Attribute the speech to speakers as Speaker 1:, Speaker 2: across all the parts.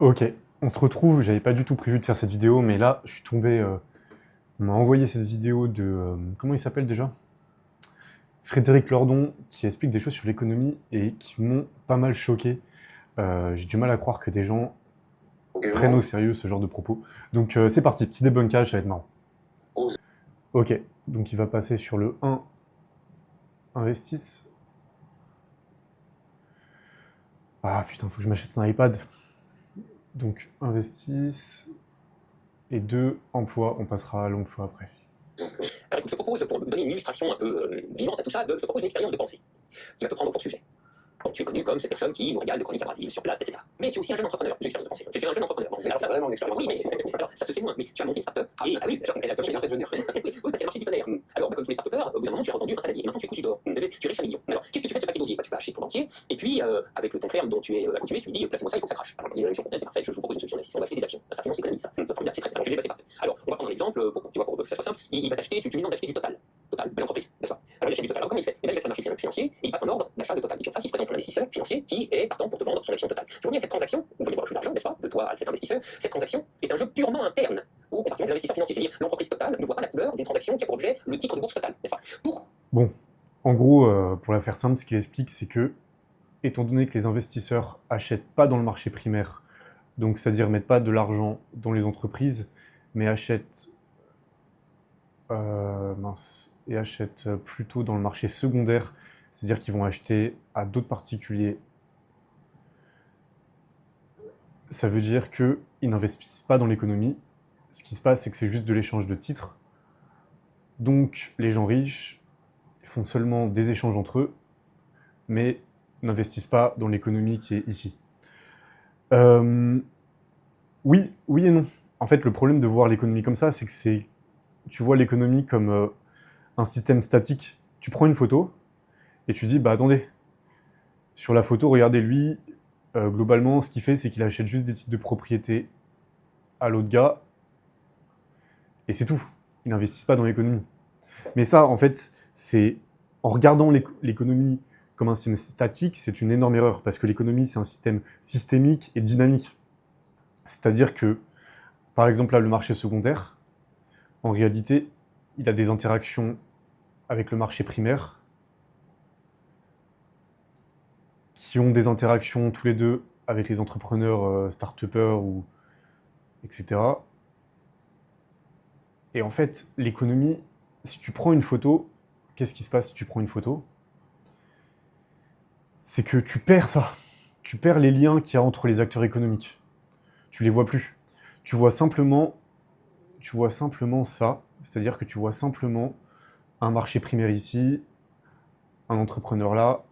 Speaker 1: Ok, on se retrouve, j'avais pas du tout prévu de faire cette vidéo, mais là, je suis tombé... on m'a envoyé cette vidéo de... comment il s'appelle déjà? Frédéric Lordon, qui explique des choses sur l'économie et qui m'ont pas mal choqué. J'ai du mal à croire que des gens prennent au sérieux ce genre de propos. Donc c'est parti, petit débunkage, ça va être marrant. Ok, donc il va passer sur le 1, investisse. Ah putain, faut que je m'achète un iPad. Donc investisse. Et 2, emploi, on passera à l'emploi après.
Speaker 2: Alors écoute, je te propose, pour donner une illustration un peu vivante à tout ça, je te propose une expérience de pensée qui va te prendre pour sujet. Donc, tu es connu comme cette personne qui nous régale de chroniques à Brasil, sur place, etc. Mais tu es aussi un jeune entrepreneur, une expérience de pensée. Tu es un jeune entrepreneur. Bon, alors,
Speaker 3: C'est vraiment une expérience
Speaker 2: oui,
Speaker 3: de
Speaker 2: mais
Speaker 3: pensée.
Speaker 2: alors, ça se sait moins. Mais tu as monté une start-up. Et, ah oui, elle a
Speaker 3: J'ai bien fait de venir.
Speaker 2: oui, parce qu'elle a marché du tonnerre. Alors, comme tous les start-upers, au bout d'un moment, tu as revendu un saladier. Maintenant, tu es cousu d'or. Tu es riche à millions. Alors, qu'est-ce que tu fais de ce paquet d'osier? Tu vas acheter ton banquier, et puis, avec ton ferme dont tu es accoutumé, tu lui dis, place-moi ça, il faut que ça crache. Alors, il y a une fontaine, c'est parfait, je vous propose une solution d'investissement, on va acheter des actions. Ça finance l'économie, ça. Formidable, c'est très bien. C'est parfait. Alors, on va prendre un exemple, pour que ça soit simple. Il va t'acheter, tu lui demandes d'acheter du Total. Total, belle entreprise, n'est-ce pas? Alors, il achète du Total. Alors, comment il fait? Eh bien, il va faire un marché financier, et il passe en ordre d'achat de Total. Et tu face, il se présente un investisseur financier qui est partant pour te vendre son action Total. Tu vois bien cette transaction, vous voyez voir le flux d'argent, n'est-ce pas, de toi à cet investisseur, cette transaction est un jeu purement interne au compartiment des investisseurs financiers. C'est-à-dire, l'entreprise Total ne voit pas la couleur d'une transaction qui a pour objet le titre de bourse Total, n'est-ce pas?
Speaker 1: Bon, en gros, pour la faire simple, ce qu'il explique, c'est que, étant donné que les investisseurs achètent pas dans le marché primaire, donc c'est-à-dire mettent pas de l'argent dans les entreprises, mais achètent, et achètent plutôt dans le marché secondaire, c'est-à-dire qu'ils vont acheter à d'autres particuliers. Ça veut dire qu'ils n'investissent pas dans l'économie. Ce qui se passe, c'est que c'est juste de l'échange de titres. Donc les gens riches font seulement des échanges entre eux, mais n'investissent pas dans l'économie qui est ici. Oui, oui et non. En fait, le problème de voir l'économie comme ça, c'est que tu vois l'économie comme un système statique. Tu prends une photo et tu dis, bah attendez, sur la photo, regardez lui, globalement, ce qu'il fait, c'est qu'il achète juste des titres de propriété à l'autre gars, et c'est tout. Il n'investit pas dans l'économie. Mais ça, en fait, c'est en regardant l'économie comme un système statique, c'est une énorme erreur, parce que l'économie, c'est un système systémique et dynamique. C'est-à-dire que, par exemple, là, le marché secondaire, en réalité, il a des interactions avec le marché primaire, qui ont des interactions tous les deux avec les entrepreneurs start-upers, etc. Et en fait, l'économie, si tu prends une photo, qu'est-ce qui se passe si tu prends une photo? C'est que tu perds ça. Tu perds les liens qu'il y a entre les acteurs économiques. Tu les vois plus. Tu vois simplement ça, c'est-à-dire que tu vois simplement un marché primaire ici, un entrepreneur là,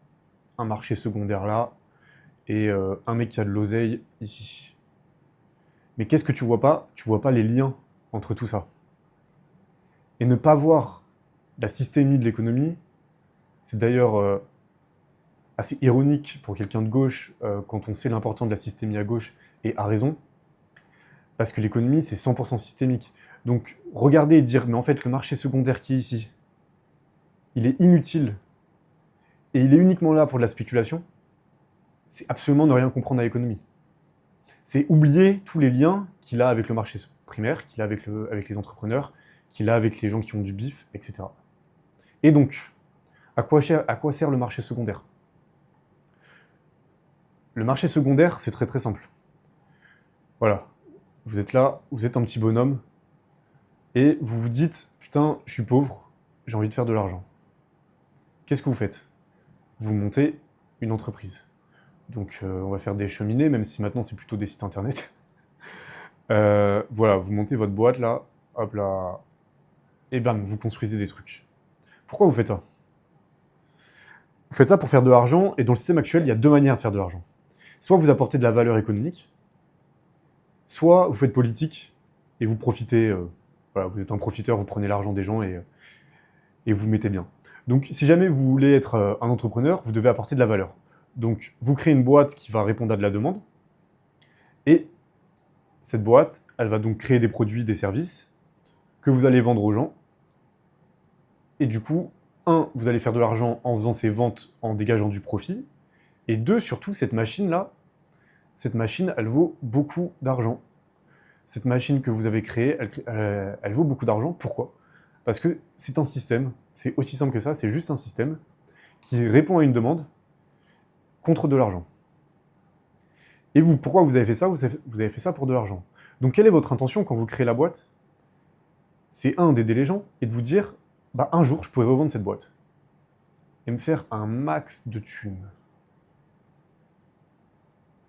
Speaker 1: un marché secondaire là, et un mec qui a de l'oseille ici. Mais qu'est-ce que tu vois pas? Tu vois pas les liens entre tout ça. Et ne pas voir la systémie de l'économie, c'est d'ailleurs assez ironique pour quelqu'un de gauche quand on sait l'importance de la systémie à gauche, et a raison, parce que l'économie, c'est 100% systémique. Donc, regarder et dire, mais en fait, le marché secondaire qui est ici, il est inutile, et il est uniquement là pour de la spéculation, c'est absolument ne rien comprendre à l'économie. C'est oublier tous les liens qu'il a avec le marché primaire, qu'il a avec les entrepreneurs, qu'il a avec les gens qui ont du bif, etc. Et donc, à quoi sert le marché secondaire? Le marché secondaire, c'est très très simple. Voilà, vous êtes là, vous êtes un petit bonhomme, et vous vous dites, putain, je suis pauvre, j'ai envie de faire de l'argent. Qu'est-ce que vous faites? Vous montez une entreprise. Donc on va faire des cheminées, même si maintenant c'est plutôt des sites internet. Voilà, vous montez votre boîte là, hop là, et bam, vous construisez des trucs. Pourquoi vous faites ça? Vous faites ça pour faire de l'argent, et dans le système actuel, il y a deux manières de faire de l'argent. Soit vous apportez de la valeur économique, soit vous faites politique, et vous profitez, voilà, vous êtes un profiteur, vous prenez l'argent des gens, et vous mettez bien. Donc si jamais vous voulez être un entrepreneur, vous devez apporter de la valeur. Donc vous créez une boîte qui va répondre à de la demande, et cette boîte, elle va donc créer des produits, des services, que vous allez vendre aux gens, et du coup, un, vous allez faire de l'argent en faisant ces ventes, en dégageant du profit, et deux, surtout, cette machine-là, cette machine, elle vaut beaucoup d'argent. Cette machine que vous avez créée, elle vaut beaucoup d'argent. Pourquoi? Parce que c'est un système, c'est aussi simple que ça, c'est juste un système qui répond à une demande contre de l'argent. Et vous, pourquoi vous avez fait ça? Vous avez fait ça pour de l'argent. Donc quelle est votre intention quand vous créez la boîte? C'est d'aider les gens et de vous dire, bah, un jour, je pourrais revendre cette boîte et me faire un max de thunes.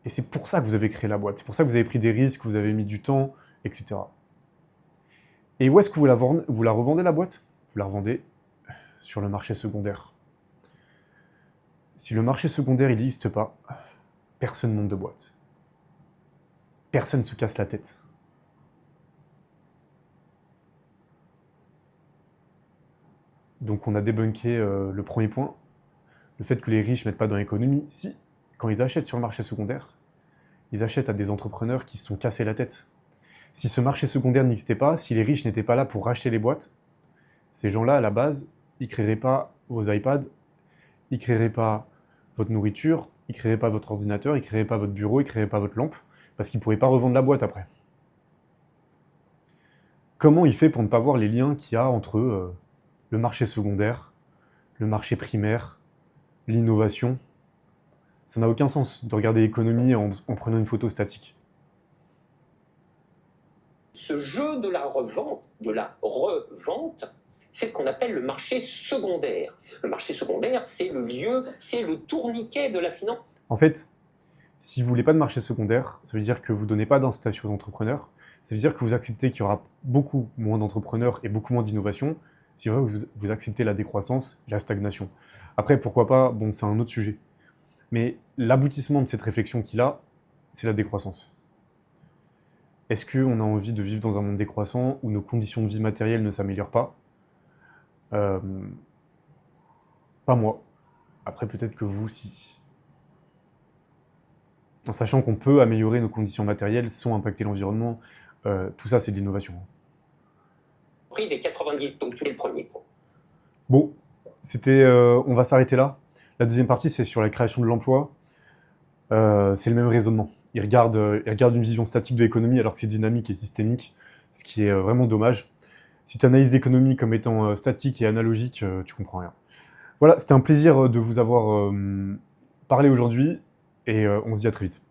Speaker 1: Et c'est pour ça que vous avez créé la boîte, c'est pour ça que vous avez pris des risques, vous avez mis du temps, etc. Et où est-ce que vous la revendez, la boîte? Vous la revendez sur le marché secondaire. Si le marché secondaire, il n'existe pas, personne ne monte de boîte. Personne ne se casse la tête. Donc on a débunké le premier point, le fait que les riches ne mettent pas dans l'économie. Si, quand ils achètent sur le marché secondaire, ils achètent à des entrepreneurs qui se sont cassés la tête. Si ce marché secondaire n'existait pas, si les riches n'étaient pas là pour racheter les boîtes, ces gens-là, à la base, ils ne créeraient pas vos iPads, ils ne créeraient pas votre nourriture, ils ne créeraient pas votre ordinateur, ils ne créeraient pas votre bureau, ils ne créeraient pas votre lampe, parce qu'ils ne pourraient pas revendre la boîte après. Comment il fait pour ne pas voir les liens qu'il y a entre le marché secondaire, le marché primaire, l'innovation? Ça n'a aucun sens de regarder l'économie en prenant une photo statique.
Speaker 2: Ce jeu de la revente, c'est ce qu'on appelle le marché secondaire. Le marché secondaire, c'est le lieu, c'est le tourniquet de la finance.
Speaker 1: En fait, si vous ne voulez pas de marché secondaire, ça veut dire que vous ne donnez pas d'incitation aux entrepreneurs, ça veut dire que vous acceptez qu'il y aura beaucoup moins d'entrepreneurs et beaucoup moins d'innovation, si vous acceptez la décroissance et la stagnation. Après, pourquoi pas, bon, c'est un autre sujet. Mais l'aboutissement de cette réflexion qu'il a, c'est la décroissance. Est-ce qu'on a envie de vivre dans un monde décroissant où nos conditions de vie matérielles ne s'améliorent pas? Pas moi. Après, peut-être que vous, si. En sachant qu'on peut améliorer nos conditions matérielles sans impacter l'environnement, tout ça, c'est de l'innovation.
Speaker 2: Prise et 90, donc tu es le premier point.
Speaker 1: Bon, on va s'arrêter là. La deuxième partie, c'est sur la création de l'emploi. C'est le même raisonnement. Il regarde une vision statique de l'économie alors que c'est dynamique et systémique, ce qui est vraiment dommage. Si tu analyses l'économie comme étant statique et analogique, tu comprends rien. Voilà, c'était un plaisir de vous avoir parlé aujourd'hui et on se dit à très vite.